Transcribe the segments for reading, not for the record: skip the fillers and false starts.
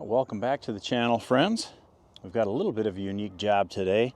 Welcome back to the channel, friends. We've got a little bit of a unique job today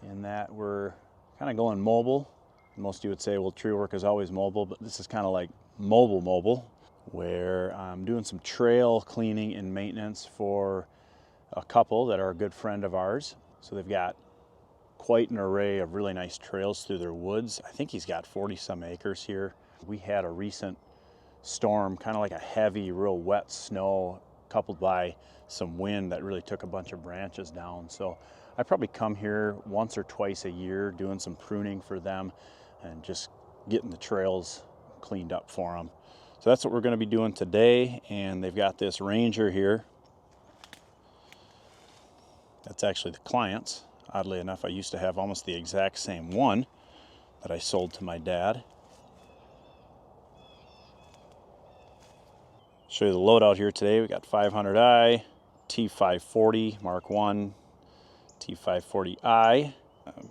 in that we're kind of going mobile. Most of you would say, well, tree work is always mobile, but this is kind of like mobile, where I'm doing some trail cleaning and maintenance for a couple that are a good friend of ours. So they've got quite an array of really nice trails through their woods. I think he's got 40 some acres here. We had a recent storm, kind of like a heavy, real wet snow, coupled by some wind that really took a bunch of branches down. So I probably come here once or twice a year doing some pruning for them and just getting the trails cleaned up for them. So that's what we're going to be doing today. And they've got this Ranger here. That's actually the client's. Oddly enough, I used to have almost the exact same one that I sold to my dad. Show you the loadout here today. We got 500i, T540 Mark 1, T540i,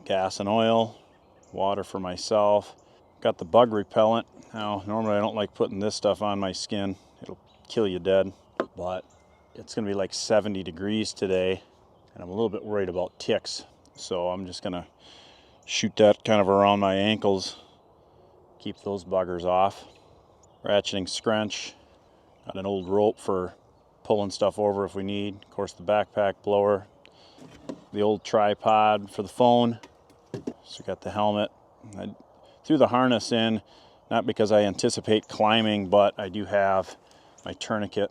gas and oil, water for myself. Got the bug repellent. Now, normally I don't like putting this stuff on my skin. It'll kill you dead. But it's going to be like 70 degrees today, and I'm a little bit worried about ticks. So I'm just going to shoot that kind of around my ankles, keep those buggers off. Ratcheting scrunch. Got an old rope for pulling stuff over if we need. Of course, the backpack blower. The old tripod for the phone. So got the helmet. I threw the harness in, not because I anticipate climbing, but I do have my tourniquet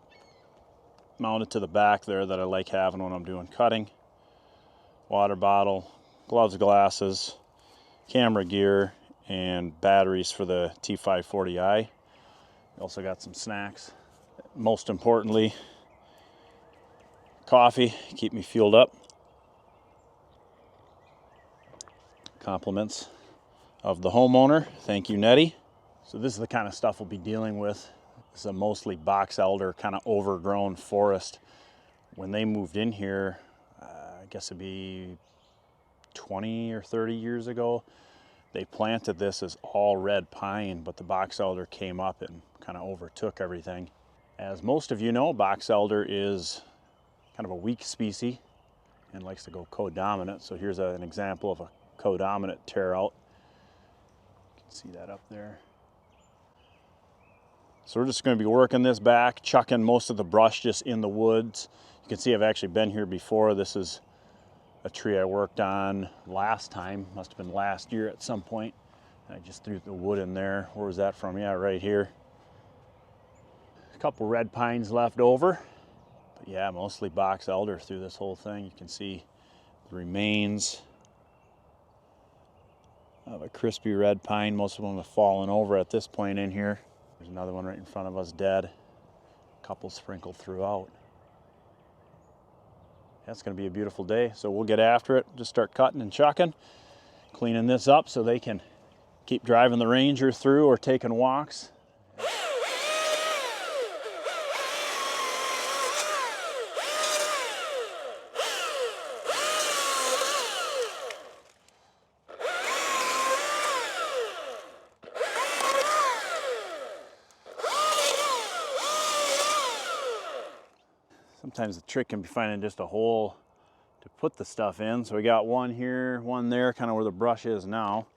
mounted to the back there that I like having when I'm doing cutting. Water bottle, gloves, glasses, camera gear, and batteries for the T540i. Also got some snacks. Most importantly, coffee, keep me fueled up. Compliments of the homeowner. Thank you, Nettie. So this is the kind of stuff we'll be dealing with. This is a mostly box elder, kind of overgrown forest. When they moved in here, I guess it'd be 20 or 30 years ago, they planted this as all red pine, but the box elder came up and kind of overtook everything. As most of you know, box elder is kind of a weak species and likes to go codominant. So here's an example of a codominant tear out. You can see that up there. So we're just going to be working this back, chucking most of the brush just in the woods. You can see I've actually been here before. This is a tree I worked on last time. Must have been last year at some point. I just threw the wood in there. Where was that from? Yeah, right here. A couple red pines left over. But yeah, mostly box elder through this whole thing. You can see the remains of a crispy red pine. Most of them have fallen over at this point in here. There's another one right in front of us dead. A couple sprinkled throughout. That's going to be a beautiful day, so we'll get after it. Just start cutting and chucking, cleaning this up so they can keep driving the Ranger through or taking walks. Sometimes the trick can be finding just a hole to put the stuff in. So we got one here, one there, kind of where the brush is now.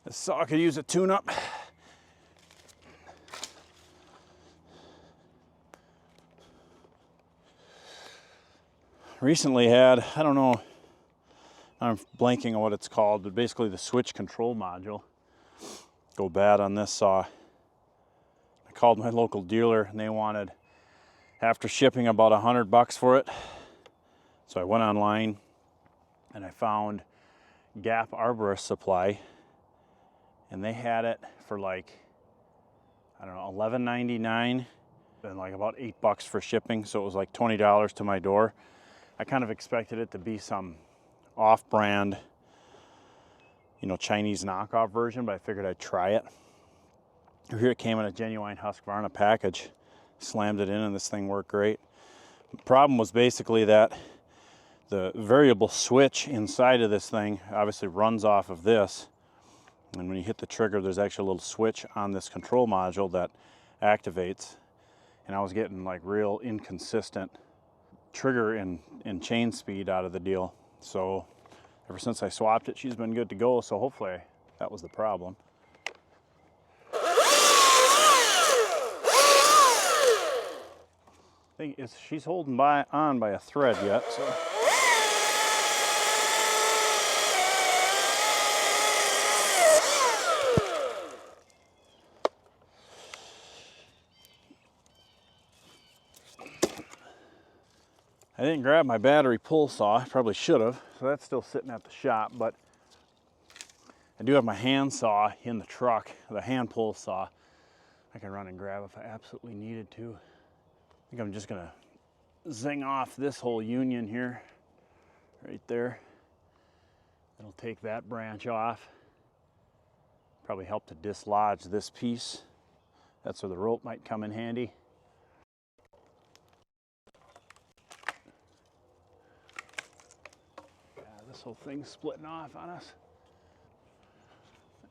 This saw could use a tune-up. recently had, I don't know, I'm blanking on what it's called, but basically the switch control module go bad on this saw. I called my local dealer and they wanted, after shipping, about $100 for it. So I went online and I found Gap Arborist Supply, and they had it for like, I don't know, $11.99 and like about $8 for shipping. So it was like $20 to my door. I kind of expected it to be some off-brand, you know, Chinese knockoff version, but I figured I'd try it. Here it came in a genuine Husqvarna package. Slammed it in and this thing worked great. The problem was basically that the variable switch inside of this thing obviously runs off of this, and when you hit the trigger there's actually a little switch on this control module that activates, and I was getting like real inconsistent trigger and chain speed out of the deal. So ever since I swapped it, she's been good to go, so hopefully that was the problem. Thing is, she's holding on by a thread yet, so. I didn't grab my battery pull saw. I probably should have, so that's still sitting at the shop, but I do have my hand saw in the truck, the hand pull saw. I can run and grab if I absolutely needed to. I think I'm just gonna zing off this whole union here, right there. It'll take that branch off. Probably help to dislodge this piece. That's where the rope might come in handy. This whole thing's splitting off on us.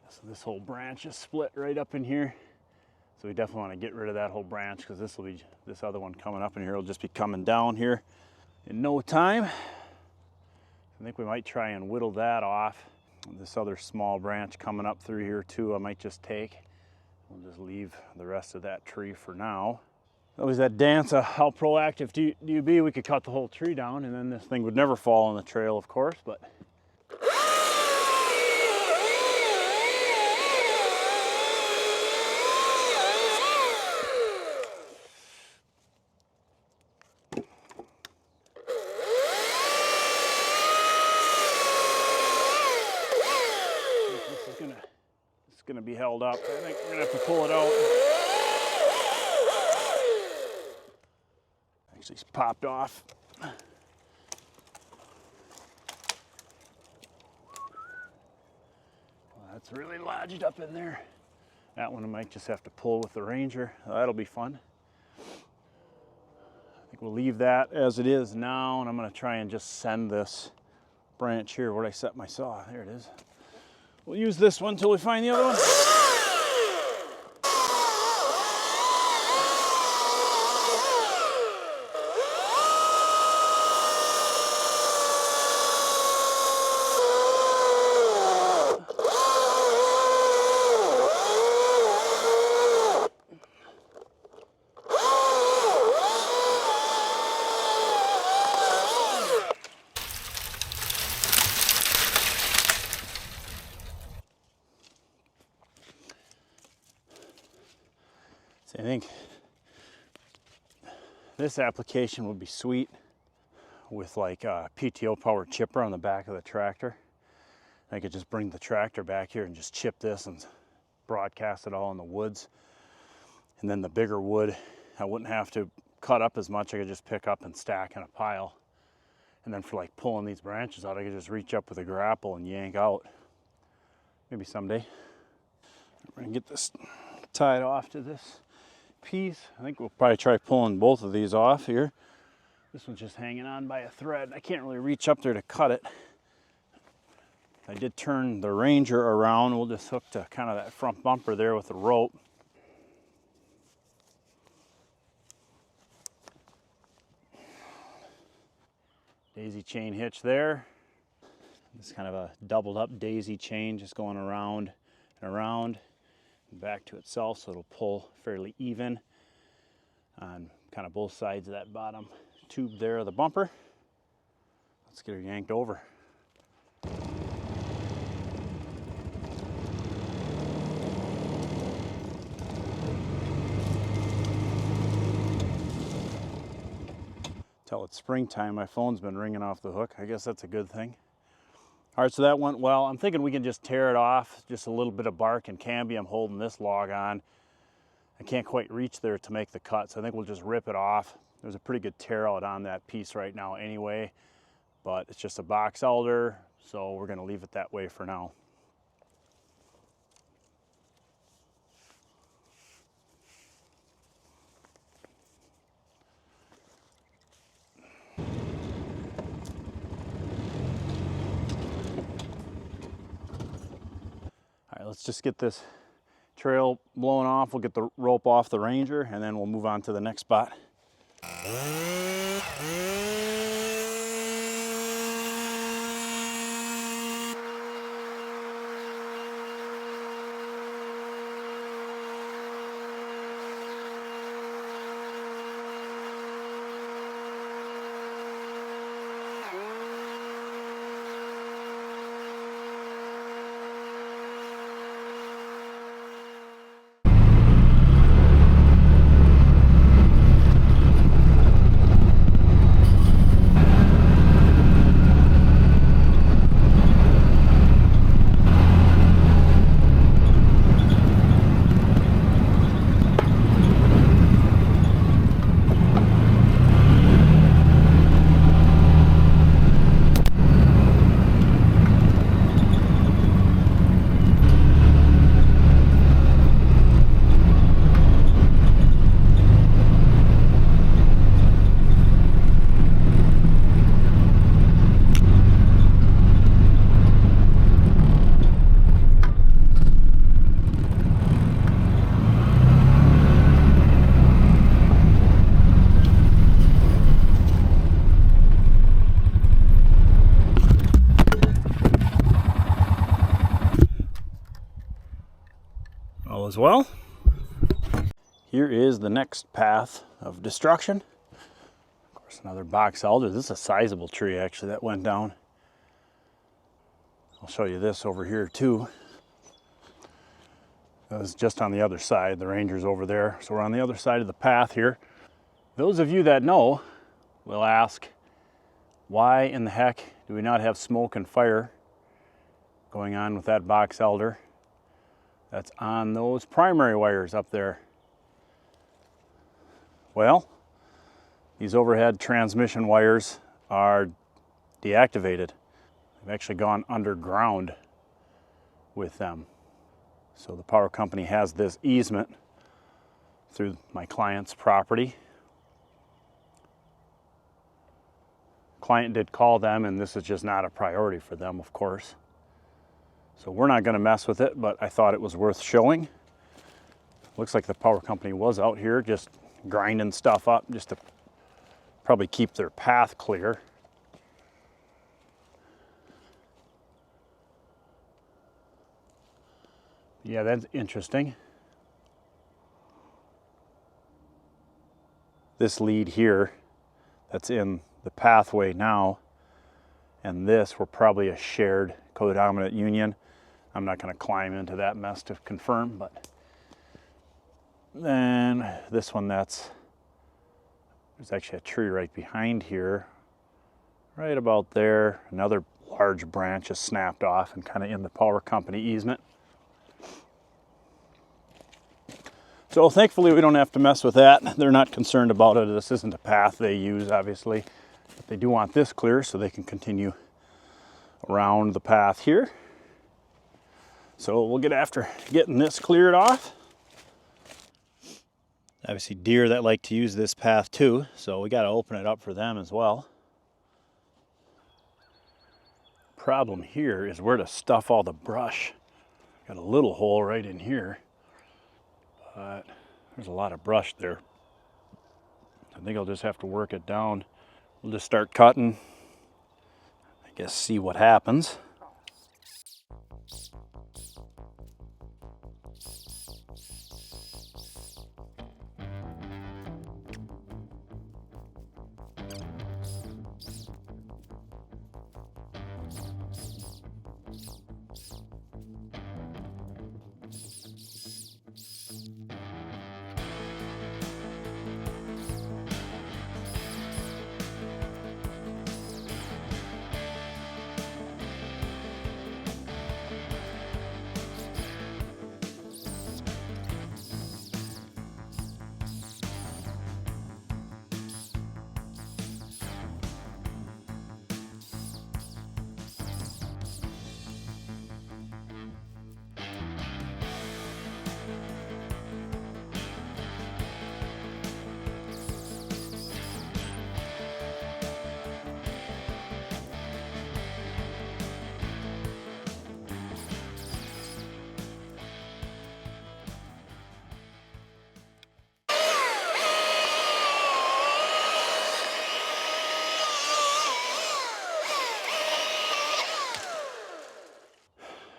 So this whole branch is split right up in here. So we definitely want to get rid of that whole branch, because this other one coming up in here will just be coming down here in no time. I think we might try and whittle that off. This other small branch coming up through here too, I might just take. We'll just leave the rest of that tree for now. Always that dance of how proactive do you be? We could cut the whole tree down and then this thing would never fall on the trail, of course, but. This is gonna be held up. I think we're gonna have to pull it out. Actually, it's popped off. Well, that's really lodged up in there. That one I might just have to pull with the Ranger. That'll be fun. I think we'll leave that as it is now, and I'm gonna try and just send this branch here where I set my saw. There it is. We'll use this one until we find the other one. I think this application would be sweet with like a PTO powered chipper on the back of the tractor. I could just bring the tractor back here and just chip this and broadcast it all in the woods. And then the bigger wood, I wouldn't have to cut up as much. I could just pick up and stack in a pile. And then for like pulling these branches out, I could just reach up with a grapple and yank out. Maybe someday. We're gonna get this tied off to this piece. I think we'll probably try pulling both of these off here. This one's just hanging on by a thread. I can't really reach up there to cut it. I did turn the Ranger around. We'll just hook to kind of that front bumper there with the rope. Daisy chain hitch there. It's kind of a doubled up daisy chain just going around and around and back to itself, so it'll pull fairly even on kind of both sides of that bottom tube there of the bumper. Let's get her yanked over. Till it's springtime, my phone's been ringing off the hook. I guess that's a good thing. All right, so that went well. I'm thinking we can just tear it off, just a little bit of bark and cambium holding this log on. I can't quite reach there to make the cut, so I think we'll just rip it off. There's a pretty good tear out on that piece right now anyway, but it's just a box elder, so we're gonna leave it that way for now. All right, let's just get this trail blown off. We'll get the rope off the Ranger, and then we'll move on to the next spot. All is well. Here is the next path of destruction. Of course, another box elder. This is a sizable tree actually that went down. I'll show you this over here too. That was just on the other side. The Ranger's over there. So we're on the other side of the path here. Those of you that know will ask, why in the heck do we not have smoke and fire going on with that box elder that's on those primary wires up there? Well, these overhead transmission wires are deactivated. They've actually gone underground with them. So the power company has this easement through my client's property. Client did call them, and this is just not a priority for them, of course. So we're not going to mess with it, but I thought it was worth showing. Looks like the power company was out here just grinding stuff up just to probably keep their path clear. Yeah, that's interesting. This lead here that's in the pathway now, and this were probably a shared codominant union. I'm not going to climb into that mess to confirm, but then this one, there's actually a tree right behind here, right about there. Another large branch is snapped off and kind of in the power company easement. So thankfully we don't have to mess with that. They're not concerned about it. This isn't a path they use, obviously. But they do want this clear so they can continue around the path here. So we'll get after getting this cleared off. Obviously deer that like to use this path too, so we got to open it up for them as well. Problem here is where to stuff all the brush. Got a little hole right in here, but there's a lot of brush there. I think I'll just have to work it down. We'll just start cutting, I guess, see what happens.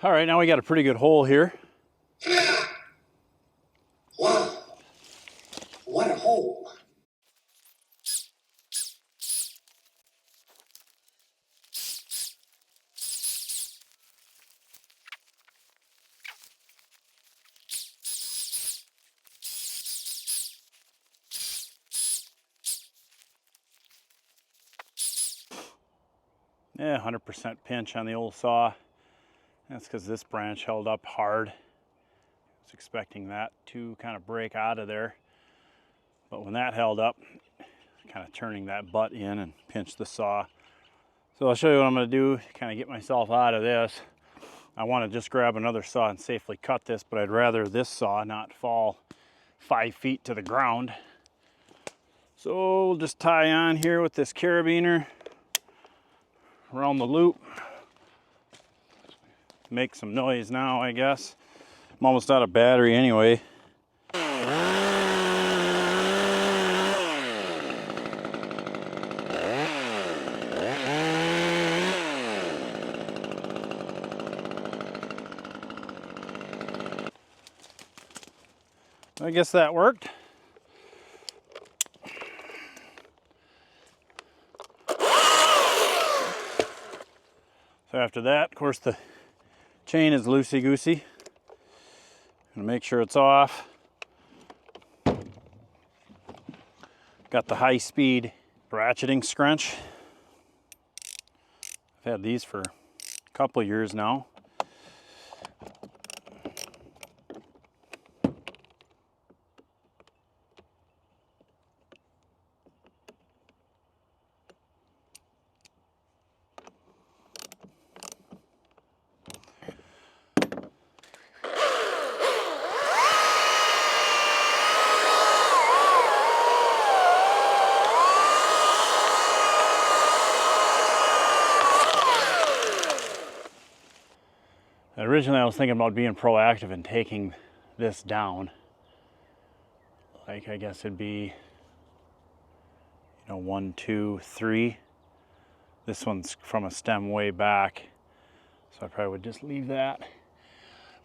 All right, now we got a pretty good hole here. Wow, what a hole. Yeah, 100% pinch on the old saw. That's because this branch held up hard. I was expecting that to kind of break out of there. But when that held up, kind of turning that butt in and pinch the saw. So I'll show you what I'm going to do to kind of get myself out of this. I want to just grab another saw and safely cut this, but I'd rather this saw not fall 5 feet to the ground. So we'll just tie on here with this carabiner around the loop. Make some noise now, I guess. I'm almost out of battery anyway. I guess that worked. So after that, of course, the chain is loosey-goosey. Gonna make sure it's off. Got the high-speed ratcheting scrunch. I've had these for a couple of years now. Originally, I was thinking about being proactive and taking this down. Like, I guess it'd be, 1, 2, 3. This one's from a stem way back, so I probably would just leave that.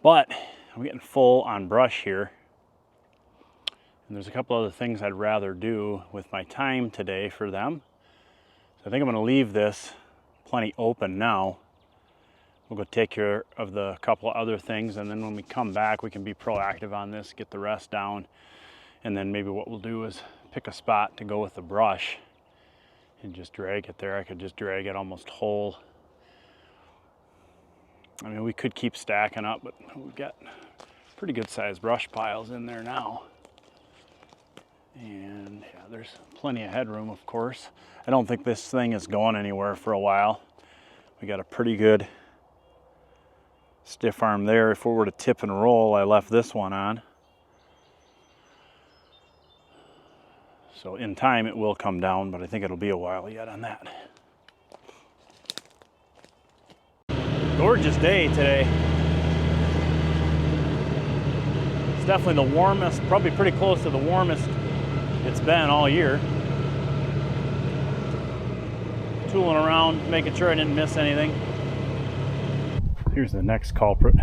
But I'm getting full on brush here. And there's a couple other things I'd rather do with my time today for them. So I think I'm gonna leave this plenty open now. We'll go take care of the couple of other things, and then when we come back, we can be proactive on this, get the rest down, and then maybe what we'll do is pick a spot to go with the brush and just drag it there. I could just drag it almost whole. I mean, we could keep stacking up, but we've got pretty good sized brush piles in there now. And yeah, there's plenty of headroom, of course. I don't think this thing is going anywhere for a while. We got a pretty good stiff arm there. If we were to tip and roll, I left this one on. So in time it will come down, but I think it'll be a while yet on that. Gorgeous day today. It's definitely the warmest, probably pretty close to the warmest it's been all year. Tooling around, making sure I didn't miss anything. Here's the next culprit.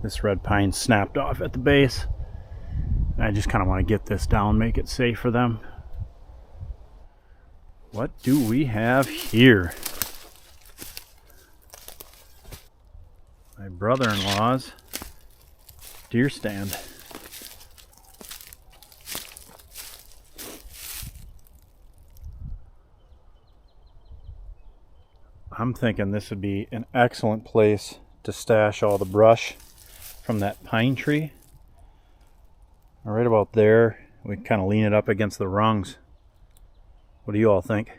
This red pine snapped off at the base. I just kind of want to get this down, make it safe for them. What do we have here? My brother-in-law's deer stand. I'm thinking this would be an excellent place to stash all the brush from that pine tree. Right about there, we can kind of lean it up against the rungs. What do you all think?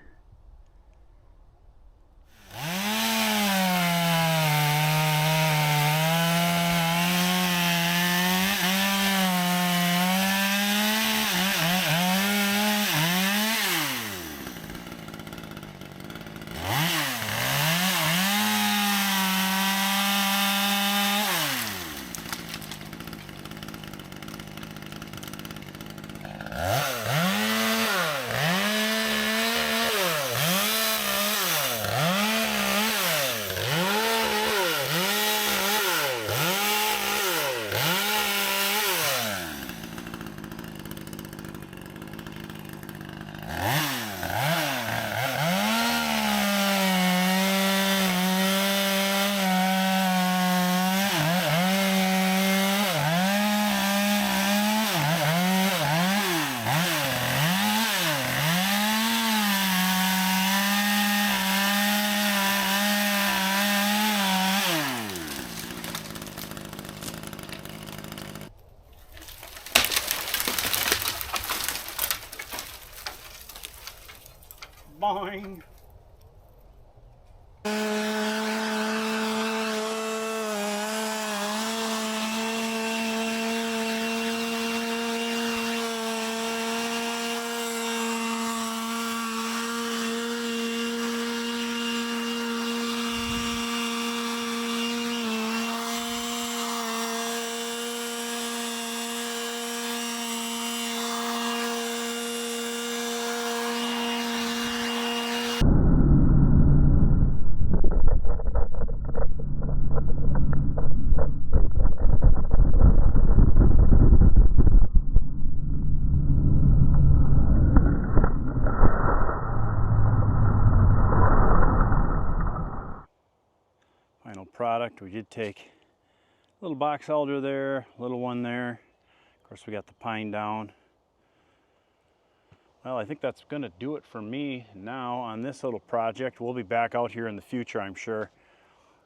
Boing. Final product, we did take a little box elder there, little one there. Of course, we got the pine down. Well, I think that's going to do it for me now on this little project. We'll be back out here in the future, I'm sure.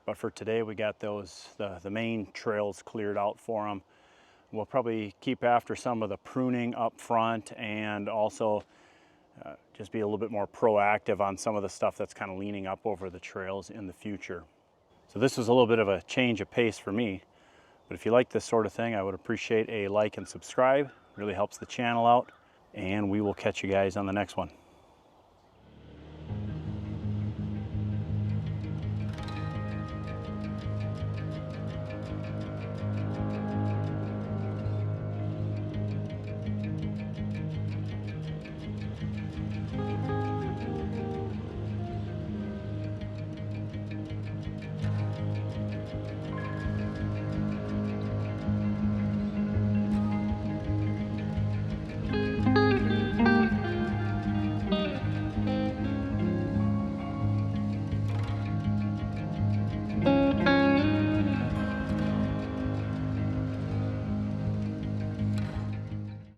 But for today, we got those the main trails cleared out for them. We'll probably keep after some of the pruning up front and also just be a little bit more proactive on some of the stuff that's kind of leaning up over the trails in the future. So this was a little bit of a change of pace for me. But if you like this sort of thing, I would appreciate a like and subscribe. It really helps the channel out. And we will catch you guys on the next one.